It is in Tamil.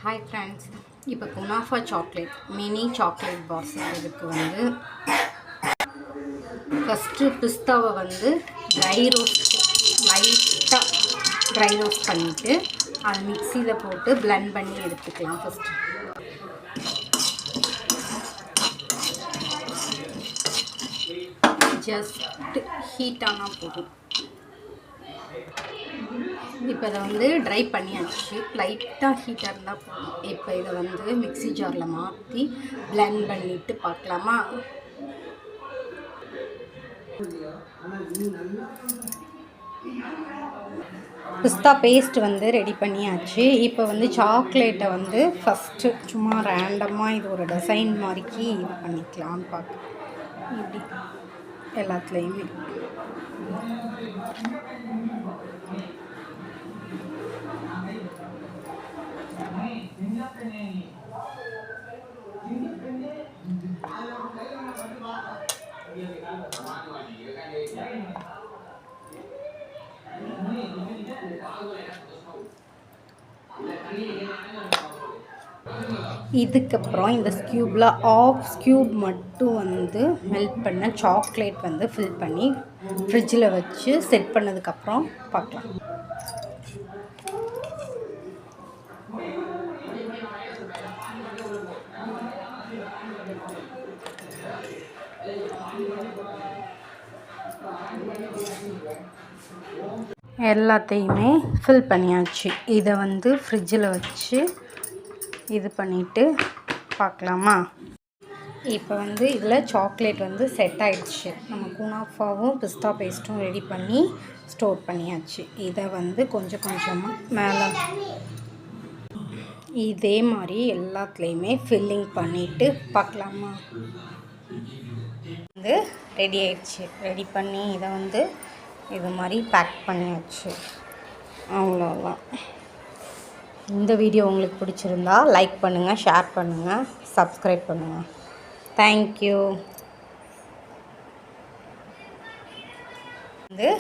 ஹாய் ஃப்ரெண்ட்ஸ், இப்போ kunafa chocolate mini chocolate bar செய்கிறதுக்கு வந்து ஃபஸ்ட்டு பிஸ்தாவை வந்து லைட்டாக ட்ரை ரோஸ்ட் பண்ணிவிட்டு அதை மிக்சியில் போட்டு பிளெண்ட் பண்ணி எடுத்துக்கலாம். ஃபஸ்ட்டு ஜஸ்ட் ஹீட் ஆனால் போதும். இப்போ இதை வந்து ட்ரை பண்ணியாச்சு, லைட்டாக ஹீட்டாக இருந்தால் போதும். இப்போ இதை வந்து மிக்ஸி ஜாரில் மாற்றி பிளெண்ட் பண்ணிவிட்டு பார்க்கலாமா? பிஸ்தா பேஸ்ட் வந்து ரெடி பண்ணியாச்சு. இப்போ வந்து சாக்லேட்டை வந்து ஃபஸ்ட்டு சும்மா ரேண்டமாக இது ஒரு டிசைன் மாதிரிக்கு இது பண்ணிக்கலாம்னு பார்க்க, இப்படி எல்லாத்துலேயுமே இதுக்கப்புறம் இந்த ஸ்கியூப்பில் ஆஃப் ஸ்கியூப் மட்டும் வந்து மெல்ட் பண்ண சாக்லேட் வந்து ஃபில் பண்ணி ஃப்ரிட்ஜில் வச்சு செட் பண்ணதுக்கப்புறம் பார்க்கலாம். எல்லாத்தையுமே ஃபில் பண்ணியாச்சு. இதை வந்து ஃப்ரிட்ஜில் வச்சு இது பண்ணிவிட்டு பார்க்கலாமா? இப்போ வந்து இதில் சாக்லேட் வந்து செட் ஆகிடுச்சு. நம்ம குனாஃபாவும் பிஸ்தா பேஸ்ட்டும் ரெடி பண்ணி ஸ்டோர் பண்ணியாச்சு. இதை வந்து கொஞ்சம் கொஞ்சமாக மேலே இதே மாதிரி எல்லாத்துலேயுமே ஃபில்லிங் பண்ணிவிட்டு பார்க்கலாமா? வந்து ரெடி ஆகிடுச்சு. ரெடி பண்ணி இதை வந்து இது மாதிரி பேக் பண்ணியாச்சு. அவ்வளோதான். இந்த வீடியோ உங்களுக்கு பிடிச்சிருந்தா லைக் பண்ணுங்கள், ஷேர் பண்ணுங்கள், சப்ஸ்கிரைப் பண்ணுங்கள். தேங்க்யூ.